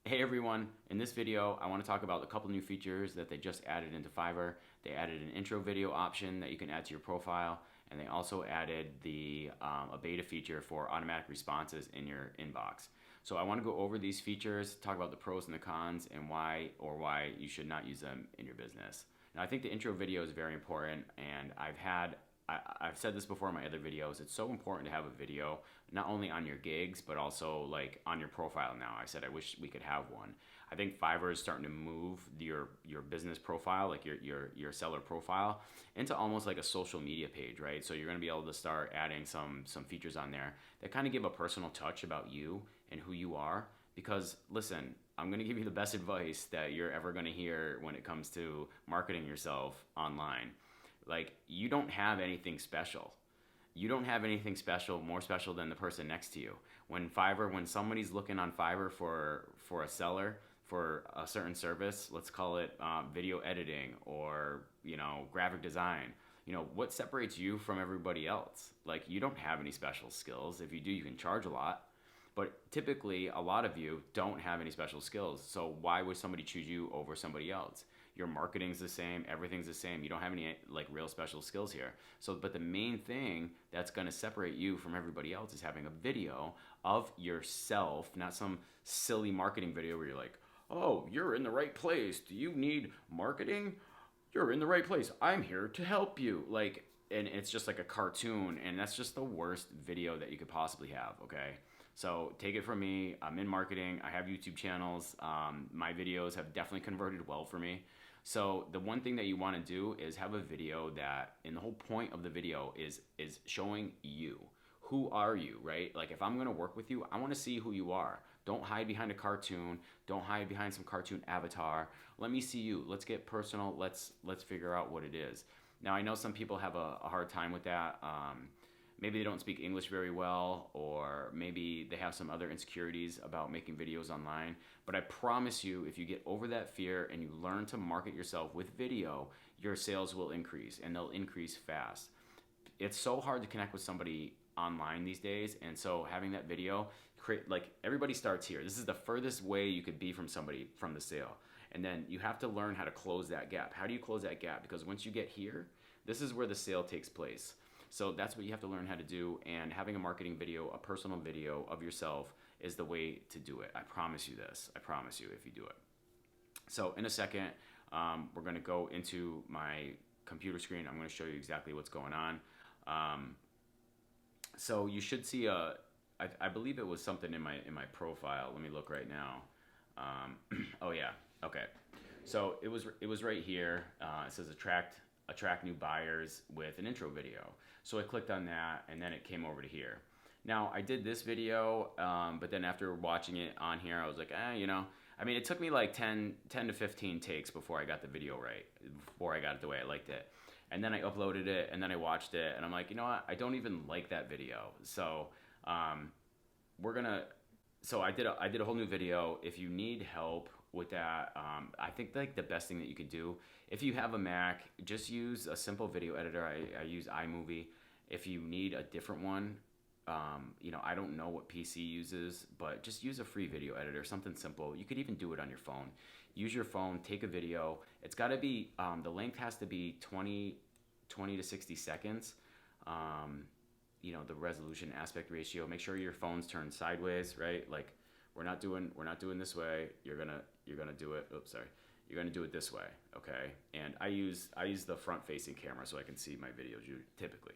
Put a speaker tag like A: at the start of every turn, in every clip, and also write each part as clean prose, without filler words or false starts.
A: Hey everyone, in this video I want to talk about a couple new features that they just added into Fiverr. They added an intro video option that you can add to your profile, and they also added a beta feature for automatic responses in your inbox. So I want to go over these features, talk about the pros and the cons, and why you should not use them in your business. Now I think the intro video is very important, and I've said this before in my other videos. It's so important to have a video, not only on your gigs, but also like on your profile now. I said I wish we could have one. I think Fiverr is starting to move your business profile, like your seller profile, into almost like a social media page, right? So you're gonna be able to start adding some features on there that kind of give a personal touch about you and who you are. Because listen, I'm gonna give you the best advice that you're ever gonna hear when it comes to marketing yourself online. Like, you don't have anything special. You don't have anything special, more special than the person next to you. When somebody's looking on Fiverr for a seller for a certain service, let's call it video editing or graphic design. What separates you from everybody else? Like, you don't have any special skills. If you do, you can charge a lot. But typically, a lot of you don't have any special skills. So why would somebody choose you over somebody else? Your marketing's the same, everything's the same. You don't have any like real special skills here. But the main thing that's gonna separate you from everybody else is having a video of yourself, not some silly marketing video where you're like, oh, you're in the right place. Do you need marketing? You're in the right place. I'm here to help you. And it's just like a cartoon, and that's just the worst video that you could possibly have, okay? So take it from me, I'm in marketing, I have YouTube channels, my videos have definitely converted well for me. So the one thing that you want to do is have a video and the whole point of the video is showing you. Who are you, right? Like, if I'm going to work with you, I want to see who you are. Don't hide behind a cartoon. Don't hide behind some cartoon avatar. Let me see you. Let's get personal. Let's figure out what it is. Now, I know some people have a hard time with that. Maybe they don't speak English very well, or maybe they have some other insecurities about making videos online. But I promise you, if you get over that fear and you learn to market yourself with video, your sales will increase, and they'll increase fast. It's so hard to connect with somebody online these days, and so having that video, everybody starts here. This is the furthest way you could be from somebody from the sale. And then you have to learn how to close that gap. How do you close that gap? Because once you get here, this is where the sale takes place. So that's what you have to learn how to do, and having a marketing video, a personal video of yourself is the way to do it. I promise you this. I promise you if you do it. So in a second, we're going to go into my computer screen. I'm going to show you exactly what's going on. So you should see I believe it was something in my profile. Let me look right now. Oh yeah, okay. So it was right here. It says attract new buyers with an intro video. So I clicked on that, and then it came over to here. Now, I did this video, but then after watching it on here, I was like, it took me like 10 to 15 takes before I got the video right, before I got it the way I liked it. And then I uploaded it, and then I watched it, and I'm like, you know what? I don't even like that video. So I did a whole new video. If you need help with that, I think like the best thing that you could do, if you have a Mac, just use a simple video editor. I use iMovie. If you need a different one, I don't know what PC uses, but just use a free video editor, something simple. You could even do it on your phone. Use your phone, take a video. It's got to be, the length has to be 20 to 60 seconds. The resolution aspect ratio, make sure your phone's turned sideways, right? Like, we're not doing this way. You're gonna do it. Oops, sorry. You're gonna do it this way, okay? And I use the front-facing camera so I can see my videos typically.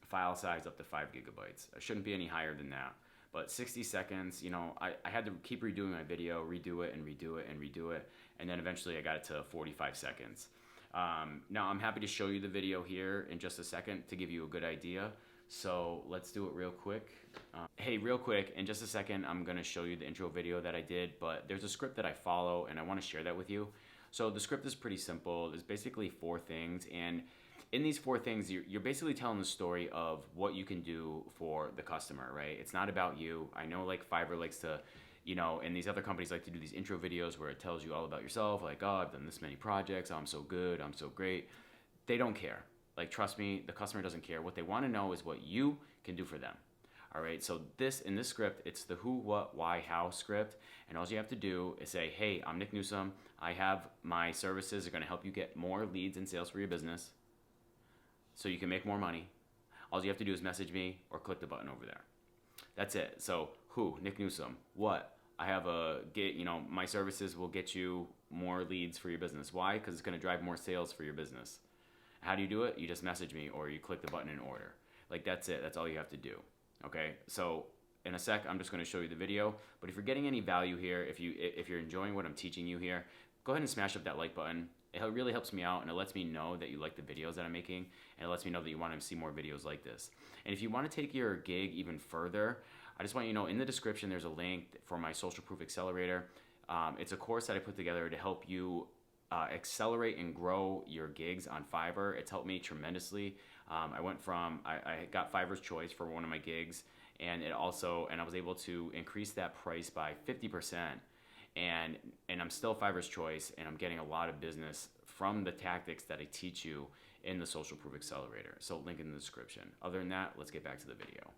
A: File size up to 5 gigabytes. It shouldn't be any higher than that. But 60 seconds, I had to keep redoing my video, redo it and redo it and redo it, and then eventually I got it to 45 seconds. Now I'm happy to show you the video here in just a second to give you a good idea. So let's do it real quick. Hey, real quick, in just a second, I'm gonna show you the intro video that I did, but there's a script that I follow and I wanna share that with you. So the script is pretty simple. There's basically 4 things, and in these 4 things, you're basically telling the story of what you can do for the customer, right? It's not about you. I know like Fiverr likes to, and these other companies like to do these intro videos where it tells you all about yourself, like, oh, I've done this many projects, I'm so good, I'm so great. They don't care. Like, trust me, the customer doesn't care. What they want to know is what you can do for them. All right, so in this script, it's the who, what, why, how script. And all you have to do is say, hey, I'm Nick Newsom. I have my services are going to help you get more leads and sales for your business so you can make more money. All you have to do is message me or click the button over there. That's it. So who, Nick Newsom. What, I have my services will get you more leads for your business. Why? Because it's going to drive more sales for your business. How do you do it? You just message me or you click the button in order. Like, that's it. That's all you have to do. Okay, so in a sec, I'm just going to show you the video. But if you're getting any value here, if you're enjoying what I'm teaching you here, go ahead and smash up that like button. It really helps me out, and it lets me know that you like the videos that I'm making, and it lets me know that you want to see more videos like this. And if you want to take your gig even further, I just want you to know in the description there's a link for my Social Proof Accelerator. It's a course that I put together to help you accelerate and grow your gigs on Fiverr. It's helped me tremendously. I got Fiverr's Choice for one of my gigs, and I was able to increase that price by 50%. And I'm still Fiverr's Choice, and I'm getting a lot of business from the tactics that I teach you in the Social Proof Accelerator. So link in the description. Other than that, let's get back to the video.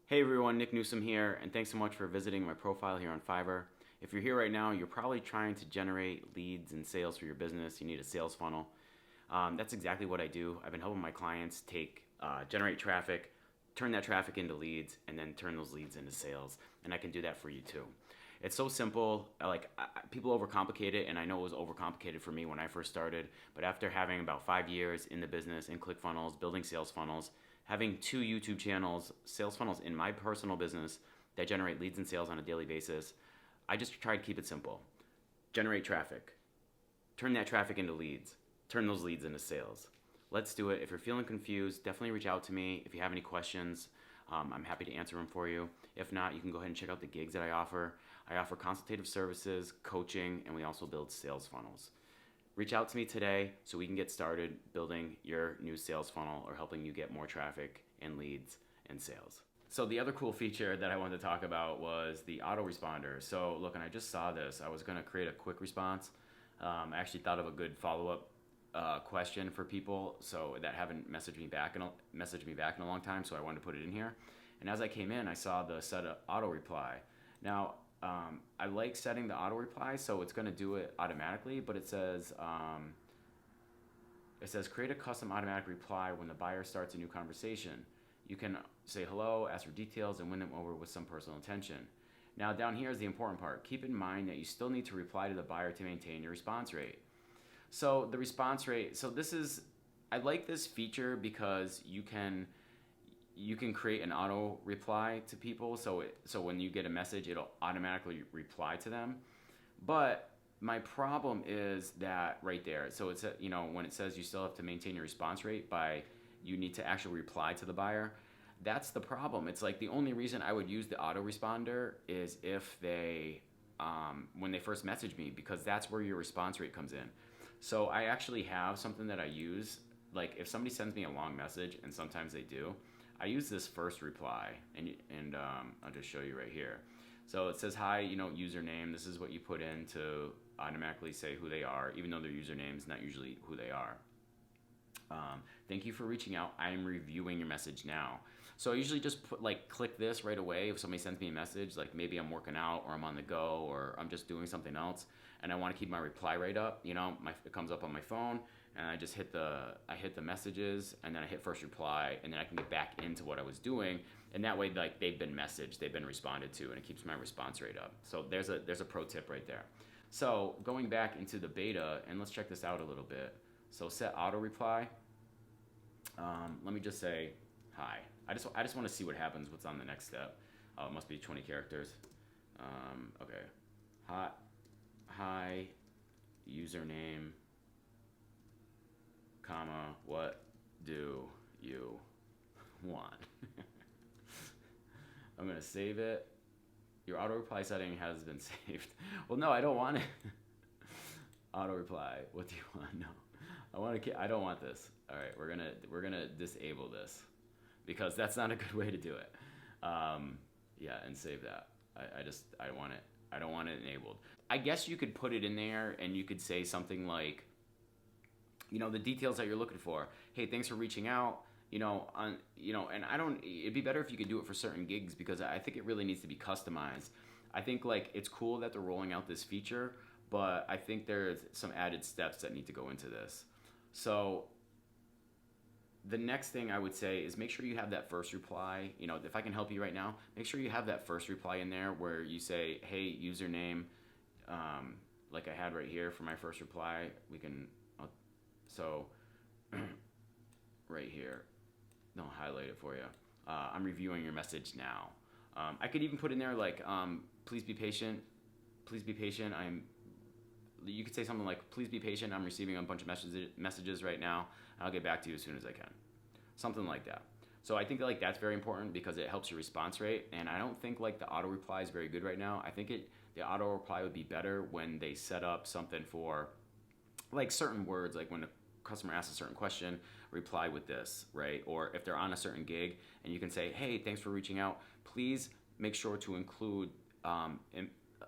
A: Hey everyone, Nick Newsom here, and thanks so much for visiting my profile here on Fiverr. If you're here right now, you're probably trying to generate leads and sales for your business. You need a sales funnel. That's exactly what I do. I've been helping my clients generate traffic, turn that traffic into leads, and then turn those leads into sales. And I can do that for you too. It's so simple. People overcomplicate it, and I know it was overcomplicated for me when I first started. But after having about 5 years in the business, in ClickFunnels, building sales funnels, having 2 YouTube channels, sales funnels in my personal business that generate leads and sales on a daily basis, I just try to keep it simple. Generate traffic. Turn that traffic into leads. Turn those leads into sales. Let's do it. If you're feeling confused, definitely reach out to me. If you have any questions, I'm happy to answer them for you. If not, you can go ahead and check out the gigs that I offer. I offer consultative services, coaching, and we also build sales funnels. Reach out to me today so we can get started building your new sales funnel or helping you get more traffic and leads and sales. So the other cool feature that I wanted to talk about was the autoresponder. So look, and I just saw this. I was going to create a quick response. I actually thought of a good follow-up question for people that haven't messaged me back in a long time, so I wanted to put it in here. And as I came in, I saw the set auto reply. Now, I like setting the auto reply, so it's going to do it automatically, but it says create a custom automatic reply when the buyer starts a new conversation. You can say hello, ask for details, and win them over with some personal attention. Now, down here is the important part. Keep in mind that you still need to reply to the buyer to maintain your response rate. So the response rate, I like this feature because you can create an auto reply to people. So when you get a message, it'll automatically reply to them. But my problem is that right there. So it's when it says you still have to maintain your response rate you need to actually reply to the buyer. That's the problem. It's like the only reason I would use the autoresponder is if when they first message me, because that's where your response rate comes in. So I actually have something that I use. Like if somebody sends me a long message, and sometimes they do, I use this first reply, and I'll just show you right here. So it says, hi, username. This is what you put in to automatically say who they are, even though their username is not usually who they are. Thank you for reaching out. I am reviewing your message now. So I usually just click this right away if somebody sends me a message, like maybe I'm working out or I'm on the go or I'm just doing something else and I want to keep my reply rate up. It comes up on my phone and I just hit the messages and then I hit first reply and then I can get back into what I was doing. And that way, they've been messaged, they've been responded to, and it keeps my response rate up. So there's a pro tip right there. So going back into the beta, and let's check this out a little bit. So set auto reply. Let me just say hi. I just want to see what happens. What's on the next step? Oh, it must be 20 characters. Okay. Hi, username, comma, what do you want? I'm gonna save it. Your auto reply setting has been saved. Well, no, I don't want it. Auto reply. What do you want? No, I don't want this. All right, we're gonna disable this because that's not a good way to do it. Yeah, and save that. I don't want it enabled. I guess you could put it in there and you could say something like, the details that you're looking for. Hey, thanks for reaching out. and I don't. It'd be better if you could do it for certain gigs because I think it really needs to be customized. I think like it's cool that they're rolling out this feature, but I think there's some added steps that need to go into this. So the next thing I would say is make sure you have that first reply. If I can help you right now, make sure you have that first reply in there where you say, hey, username, like I had right here for my first reply. So right here, I'll highlight it for you. I'm reviewing your message now. I could even put in there like, please be patient. Please be patient. You could say something like, please be patient. I'm receiving a bunch of messages right now. I'll get back to you as soon as I can. Something like that. So I think like that's very important because it helps your response rate. And I don't think like the auto reply is very good right now. I think the auto reply would be better when they set up something for like certain words, like when a customer asks a certain question, reply with this, right? Or if they're on a certain gig and you can say, hey, thanks for reaching out. Please make sure to include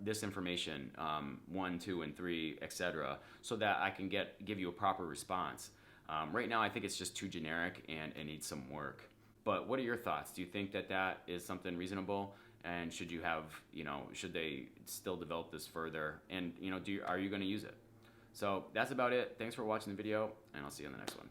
A: this information, 1, 2, and 3, etc., so that I can give you a proper response. Right now, I think it's just too generic and it needs some work. But what are your thoughts? Do you think that is something reasonable? And should they still develop this further? And are you going to use it? So that's about it. Thanks for watching the video, and I'll see you on the next one.